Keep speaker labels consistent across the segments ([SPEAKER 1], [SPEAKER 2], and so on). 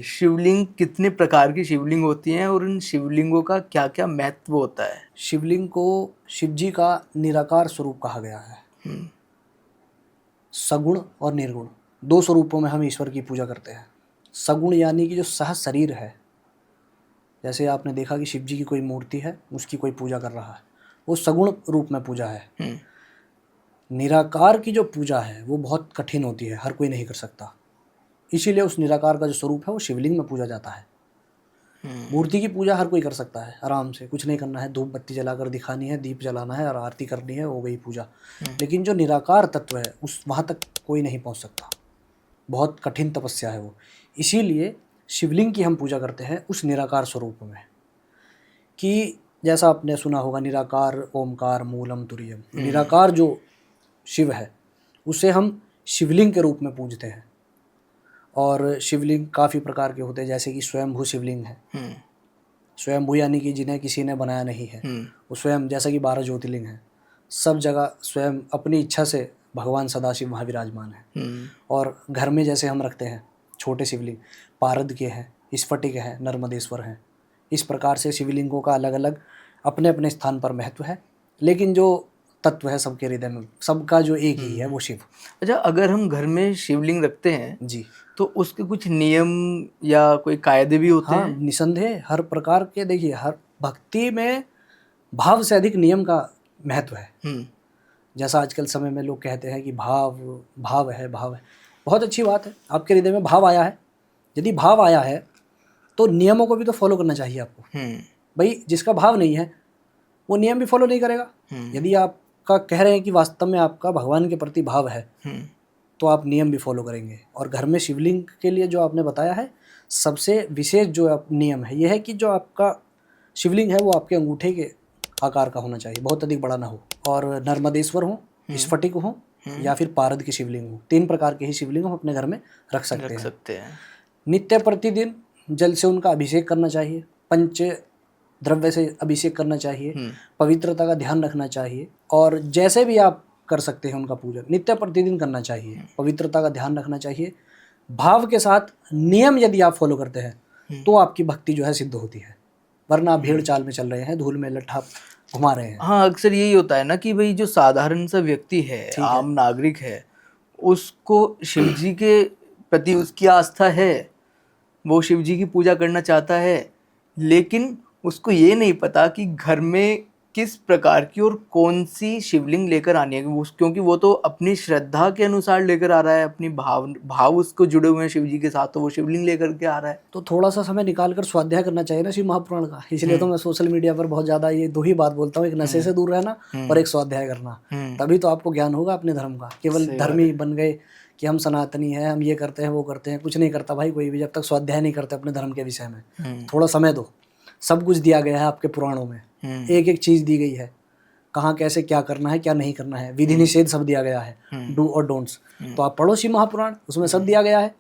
[SPEAKER 1] शिवलिंग कितने प्रकार की शिवलिंग होती हैं और इन शिवलिंगों का क्या क्या महत्व होता है?
[SPEAKER 2] शिवलिंग को शिवजी का निराकार स्वरूप कहा गया है। सगुण और निर्गुण दो स्वरूपों में हम ईश्वर की पूजा करते हैं। सगुण यानी कि जो सहज शरीर है, जैसे आपने देखा कि शिवजी की कोई मूर्ति है, उसकी कोई पूजा कर रहा है, वो सगुण रूप में पूजा है। निराकार की जो पूजा है वो बहुत कठिन होती है, हर कोई नहीं कर सकता। इसीलिए उस निराकार का जो स्वरूप है वो शिवलिंग में पूजा जाता है। मूर्ति की पूजा हर कोई कर सकता है, आराम से, कुछ नहीं करना है, धूप बत्ती जलाकर दिखानी है, दीप जलाना है और आरती करनी है, हो गई पूजा। लेकिन जो निराकार तत्व है उस वहाँ तक कोई नहीं पहुँच सकता, बहुत कठिन तपस्या है वो। इसीलिए शिवलिंग की हम पूजा करते हैं उस निराकार स्वरूप में, कि जैसा आपने सुना होगा निराकार ओमकार मूलम तुरीयम। निराकार जो शिव है उसे हम शिवलिंग के रूप में पूजते हैं। और शिवलिंग काफ़ी प्रकार के होते हैं, जैसे कि स्वयंभू शिवलिंग है। स्वयंभू यानी कि जिन्हें किसी ने बनाया नहीं है, वो स्वयं, जैसा कि 12 ज्योतिर्लिंग है, सब जगह स्वयं अपनी इच्छा से भगवान सदाशिव वहाँ विराजमान है। और घर में जैसे हम रखते हैं छोटे शिवलिंग, पारद के हैं, स्फटिक हैं, नर्मदेश्वर हैं। इस प्रकार से शिवलिंगों का अलग अलग अपने अपने स्थान पर महत्व है, लेकिन जो तत्व है सबके हृदय में, सबका जो एक ही है वो शिव।
[SPEAKER 1] अच्छा, अगर हम घर में शिवलिंग रखते हैं
[SPEAKER 2] जी,
[SPEAKER 1] तो उसके कुछ नियम या कोई कायदे भी होते
[SPEAKER 2] हाँ,
[SPEAKER 1] हैं?
[SPEAKER 2] निसंदेह हर प्रकार के, देखिए हर भक्ति में भाव से अधिक नियम का महत्व है। जैसा आजकल समय में लोग कहते हैं कि भाव भाव है, भाव है, बहुत अच्छी बात है, आपके हृदय में भाव आया है। यदि भाव आया है तो नियमों को भी तो फॉलो करना चाहिए आपको। भाई जिसका भाव नहीं है वो नियम भी फॉलो नहीं करेगा। यदि आपका कह रहे हैं कि वास्तव में आपका भगवान के प्रति भाव है तो आप नियम भी फॉलो करेंगे। और घर में शिवलिंग के लिए जो आपने बताया है, सबसे विशेष जो नियम है यह है कि जो आपका शिवलिंग है वो आपके अंगूठे के आकार का होना चाहिए, बहुत अधिक बड़ा ना हो। और नर्मदेश्वर हो, स्फटिक हो या फिर पारद की शिवलिंग हो, 3 प्रकार के ही शिवलिंग हम अपने घर में रख सकते हैं। नित्य प्रतिदिन जल से उनका अभिषेक करना चाहिए, पंच द्रव्य से अभिषेक करना चाहिए, पवित्रता का ध्यान रखना चाहिए। और जैसे भी आप कर सकते हैं उनका पूजन नित्य प्रतिदिन करना चाहिए, पवित्रता का ध्यान रखना चाहिए। भाव के साथ नियम यदि आप फॉलो करते हैं तो आपकी भक्ति जो है सिद्ध होती है, वरना आप भेड़ चाल में चल रहे हैं, धूल में लट्ठा घुमा रहे हैं।
[SPEAKER 1] हाँ, अक्सर यही होता है ना कि भाई जो साधारण सा व्यक्ति है, आम नागरिक है, उसको शिवजी के प्रति उसकी आस्था है, वो शिवजी की पूजा करना चाहता है, लेकिन उसको ये नहीं पता कि घर में किस प्रकार की और कौन सी शिवलिंग लेकर आनी है, क्योंकि वो तो अपनी श्रद्धा के अनुसार लेकर आ रहा है, अपनी भाव उसको जुड़े हुए हैं शिवजी के साथ, तो वो शिवलिंग लेकर के आ रहा है।
[SPEAKER 2] तो थोड़ा सा समय निकाल कर स्वाध्याय करना चाहिए ना शिव महापुराण का। इसलिए तो मैं सोशल मीडिया पर बहुत ज़्यादा ये 2 ही बात बोलता हूँ, एक नशे से दूर रहना और एक स्वाध्याय करना। तभी तो आपको ज्ञान होगा अपने धर्म का। केवल धर्मी बन गए कि हम सनातनी हैं, हम ये करते हैं वो करते हैं, कुछ नहीं करता भाई कोई भी, जब तक स्वाध्याय नहीं करते अपने धर्म के विषय में। थोड़ा समय दो, सब कुछ दिया गया है आपके पुराणों में, एक एक चीज़ दी गई है, कहाँ कैसे क्या करना है क्या नहीं करना है, विधि निषेध सब दिया गया है, डू और डोंट्स। तो आप पढ़ो शिव महापुराण, उसमें सब दिया गया है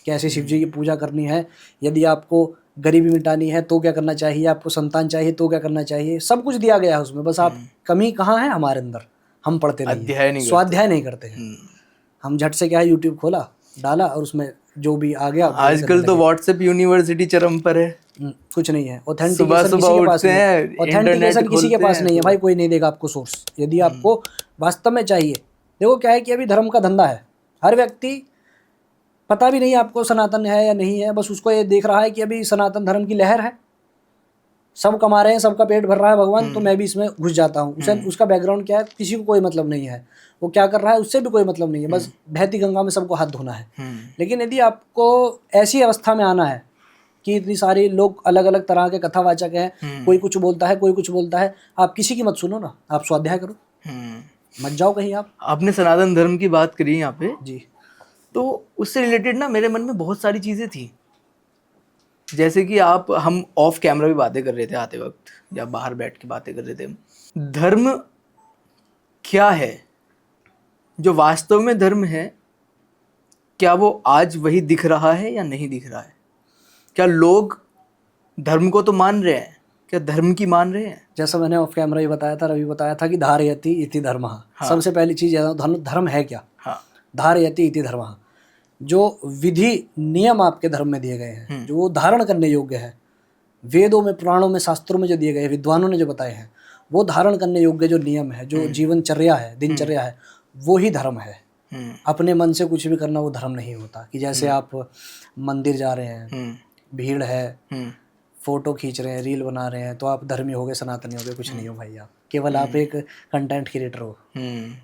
[SPEAKER 2] कैसे शिव जी की पूजा करनी है। यदि आपको गरीबी मिटानी है तो क्या करना चाहिए, आपको संतान चाहिए तो क्या करना चाहिए, सब कुछ दिया गया है उसमें। बस आप कमी कहाँ है हमारे अंदर, हम पढ़ते नहीं, स्वाध्याय नहीं करते हैं। हम झट से क्या है, यूट्यूब खोला, डाला और उसमें जो भी आ गया।
[SPEAKER 1] आजकल तो व्हाट्सएप यूनिवर्सिटी चरम पर है,
[SPEAKER 2] कुछ नहीं है, ऑथेंटिकेशन किसी के पास नहीं है, ऑथेंटिकेशन किसी के पास नहीं है भाई, कोई नहीं देगा आपको सोर्स। यदि आपको वास्तव में चाहिए, देखो क्या है कि अभी धर्म का धंधा है, हर व्यक्ति पता भी नहीं आपको सनातन है या नहीं है, बस उसको ये देख रहा है कि अभी सनातन धर्म की लहर है, सब कमा रहे हैं, सबका पेट भर रहा है भगवान, तो मैं भी इसमें घुस जाता हूँ। उसे उसका बैकग्राउंड क्या है किसी को कोई मतलब नहीं है, वो क्या कर रहा है उससे भी कोई मतलब नहीं है, बस बहती गंगा में सबको हाथ धोना है। लेकिन यदि आपको ऐसी अवस्था में आना है कि इतनी सारी लोग अलग अलग तरह के कथावाचक हैं, कोई कुछ बोलता है कोई कुछ बोलता है, आप किसी की मत सुनो ना, आप स्वाध्याय करो, मत जाओ कहीं।
[SPEAKER 1] आपने सनातन धर्म की बात करी यहाँ पे
[SPEAKER 2] जी,
[SPEAKER 1] तो उससे रिलेटेड ना मेरे मन में बहुत सारी चीज़ें थी, जैसे कि हम ऑफ कैमरा भी बातें कर रहे थे आते वक्त, या बाहर बैठ के बातें कर रहे थे। धर्म क्या है, जो वास्तव में धर्म है, क्या वो आज वही दिख रहा है या नहीं दिख रहा है? क्या लोग धर्म को तो मान रहे हैं, क्या धर्म की मान रहे हैं?
[SPEAKER 2] जैसा मैंने ऑफ कैमरा ही बताया था, रवि बताया था कि धारयति इति धर्मः। सबसे पहली चीज धर्म है क्या? धारयति इति धर्मः। जो विधि नियम आपके धर्म में दिए गए हैं, जो वो धारण करने योग्य है, वेदों में, पुराणों में, शास्त्रों में जो दिए गए हैं, विद्वानों ने जो बताए हैं, वो धारण करने योग्य जो नियम है, जो जीवनचर्या है, दिनचर्या है, वो ही धर्म है। अपने मन से कुछ भी करना वो धर्म नहीं होता। कि जैसे आप मंदिर जा रहे हैं, भीड़ है, फोटो खींच रहे हैं, रील बना रहे हैं, तो आप धर्मी हो गए, सनातनी हो गए, कुछ नहीं हो भाई। आप केवल आप एक कंटेंट क्रिएटर हो।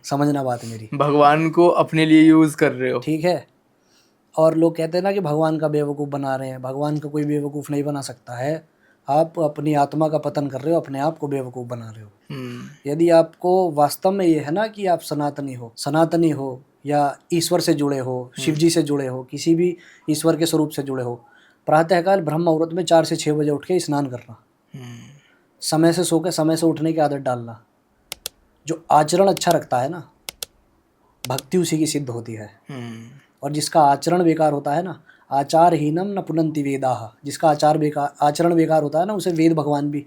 [SPEAKER 2] समझना बात मेरी,
[SPEAKER 1] भगवान को अपने लिए यूज कर रहे हो,
[SPEAKER 2] ठीक है। और लोग कहते हैं ना कि भगवान का बेवकूफ़ बना रहे हैं। भगवान का कोई बेवकूफ़ नहीं बना सकता है। आप अपनी आत्मा का पतन कर रहे हो, अपने आप को बेवकूफ़ बना रहे हो। यदि आपको वास्तव में ये है ना कि आप सनातनी हो या ईश्वर से जुड़े हो, शिव जी से जुड़े हो, किसी भी ईश्वर के स्वरूप से जुड़े हो, प्रातःकाल ब्रह्म मुहूर्त में 4 से 6 बजे उठ के स्नान करना, समय से सो के समय से उठने की आदत डालना। जो आचरण अच्छा रखता है ना, भक्ति उसी की सिद्ध होती है। और जिसका आचरण बेकार होता है ना, आचारहीनम न पुनन्ति वेदाः, जिसका आचरण बेकार होता है ना, उसे वेद भगवान भी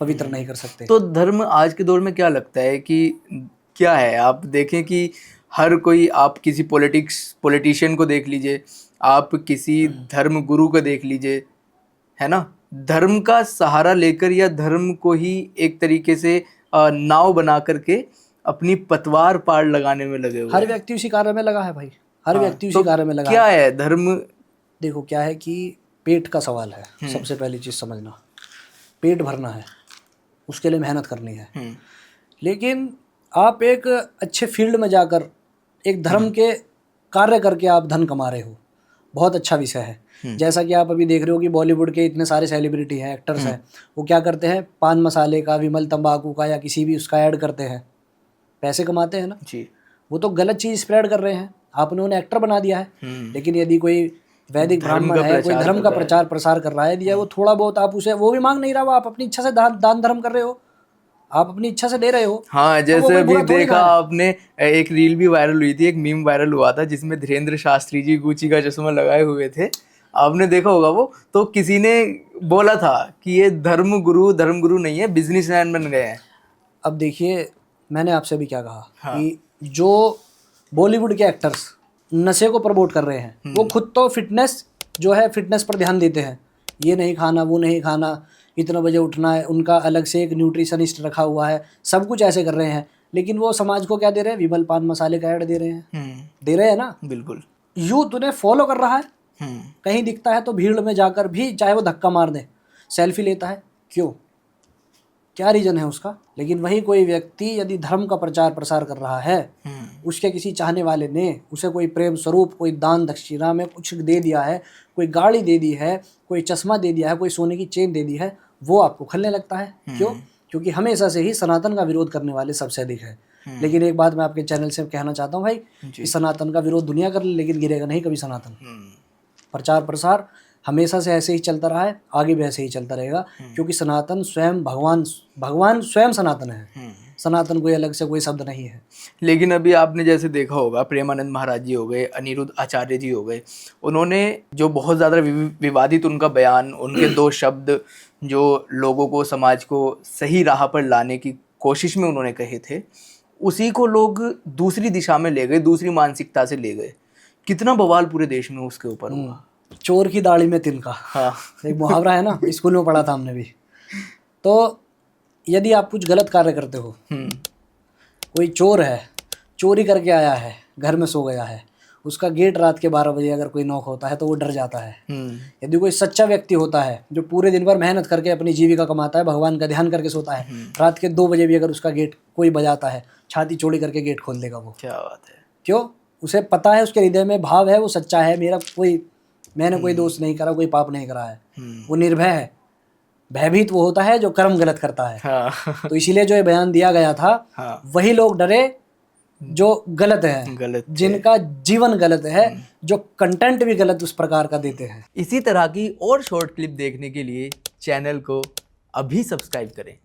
[SPEAKER 2] पवित्र नहीं कर सकते।
[SPEAKER 1] तो धर्म आज के दौर में क्या लगता है कि क्या है? आप देखें कि हर कोई, आप किसी पॉलिटिशियन को देख लीजिए, आप किसी धर्म गुरु को देख लीजिए, है ना, धर्म का सहारा लेकर या धर्म को ही एक तरीके से नाव बना करके अपनी पतवार पार लगाने में लगे हुए।
[SPEAKER 2] हर व्यक्ति उसी कार्य में लगा है भाई, हर व्यक्ति उसी कार्य में लगा
[SPEAKER 1] क्या है धर्म?
[SPEAKER 2] देखो क्या है कि पेट का सवाल है। सबसे पहली चीज़ समझना, पेट भरना है, उसके लिए मेहनत करनी है। लेकिन आप एक अच्छे फील्ड में जाकर एक धर्म के कार्य करके आप धन कमा रहे हो, बहुत अच्छा विषय है। जैसा कि आप अभी देख रहे हो कि बॉलीवुड के इतने सारे सेलिब्रिटी हैं, एक्टर्स हैं, वो क्या करते हैं, पान मसाले का, विमल तंबाकू का या किसी भी उसका ऐड करते हैं, पैसे कमाते हैं ना
[SPEAKER 1] जी।
[SPEAKER 2] वो तो गलत चीज़ स्प्रेड कर रहे हैं, आपने उन्हें एक्टर बना दिया है। लेकिन यदि कोई वैदिक ब्राह्मण है, कोई धर्म का प्रचार प्रसार कर रहा है, दिया वो थोड़ा बहुत आप उसे, वो भी मांग नहीं रहा, वो आप अपनी इच्छा से दान धर्म कर रहे हो, आप अपनी इच्छा से दे रहे हो।
[SPEAKER 1] हाँ, जैसे अभी देखा आपने, एक रील भी वायरल हुई थी, एक मीम वायरल हुआ था जिसमें धीरेन्द्र शास्त्री जी गुची का चश्मा लगाए हुए थे, आपने देखा होगा वो। तो किसी ने बोला था कि ये धर्म गुरु नहीं है, बिजनेसमैन बन गए हैं।
[SPEAKER 2] अब देखिए, मैंने आपसे भी क्या कहा कि जो बॉलीवुड के एक्टर्स नशे को प्रमोट कर रहे हैं, वो खुद तो फिटनेस जो है, फिटनेस पर ध्यान देते हैं, ये नहीं खाना, वो नहीं खाना, इतना बजे उठना है, उनका अलग से एक न्यूट्रिशनिस्ट रखा हुआ है, सब कुछ ऐसे कर रहे हैं। लेकिन वो समाज को क्या दे रहे हैं, विमल पान मसाले का ऐड दे रहे हैं, दे रहे हैं ना, बिल्कुल। यूथ उन्हें फॉलो कर रहा है, कहीं दिखता है तो भीड़ में जाकर भी चाहे वो धक्का मार दे, सेल्फी लेता है, क्यों, क्या रीजन है उसका। लेकिन वही कोई व्यक्ति यदि धर्म का प्रचार प्रसार कर रहा है, उसके किसी चाहने वाले ने उसे कोई प्रेम स्वरूप, कोई दान दक्षिणा में कुछ दे दिया है, कोई गाड़ी दे दी है, कोई चश्मा दे दिया है, कोई सोने की चेन दे दी है, वो आपको खलने लगता है। क्यों? क्योंकि हमेशा से ही सनातन का विरोध करने वाले सबसे अधिक है। लेकिन एक बात मैं आपके चैनल से कहना चाहता हूँ भाई, कि सनातन का विरोध दुनिया कर ले, लेकिन गिरेगा नहीं कभी सनातन। प्रचार प्रसार हमेशा से ऐसे ही चलता रहा है, आगे भी ऐसे ही चलता रहेगा, क्योंकि सनातन स्वयं भगवान स्वयं सनातन है। सनातन कोई अलग से कोई शब्द नहीं है।
[SPEAKER 1] लेकिन अभी आपने जैसे देखा होगा, प्रेमानंद महाराज जी हो गए, अनिरुद्ध आचार्य जी हो गए, उन्होंने जो बहुत ज़्यादा विवादित उनका बयान, उनके 2 शब्द जो लोगों को, समाज को सही राह पर लाने की कोशिश में उन्होंने कहे थे, उसी को लोग दूसरी दिशा में ले गए, दूसरी मानसिकता से ले गए। कितना बवाल पूरे देश में उसके ऊपर हुआ।
[SPEAKER 2] चोर की दाढ़ी में तिनका, हाँ, एक मुहावरा है ना, स्कूल में पढ़ा था हमने भी। तो यदि आप कुछ गलत कार्य करते हो, कोई चोर है, चोरी करके आया है, घर में सो गया है, उसका गेट रात के 12 बजे अगर कोई नॉक होता है तो वो डर जाता है। यदि कोई सच्चा व्यक्ति होता है जो पूरे दिन भर मेहनत करके अपनी जीविका कमाता है, भगवान का ध्यान करके सोता है, रात के 2 बजे भी अगर उसका गेट कोई बजाता है, छाती चौड़ी करके गेट खोल देगा वो।
[SPEAKER 1] क्या बात है।
[SPEAKER 2] क्यों? उसे पता है, उसके हृदय में भाव है, वो सच्चा है, मैंने कोई दोष नहीं करा, कोई पाप नहीं करा है, वो निर्भय है। भयभीत वो होता है जो कर्म गलत करता है। हाँ। तो इसीलिए जो ये बयान दिया गया था, हाँ, वही लोग डरे जो गलत है, जिनका जीवन गलत है, जो कंटेंट भी गलत उस प्रकार का देते हैं।
[SPEAKER 1] इसी तरह की और शॉर्ट क्लिप देखने के लिए चैनल को अभी सब्सक्राइब करें।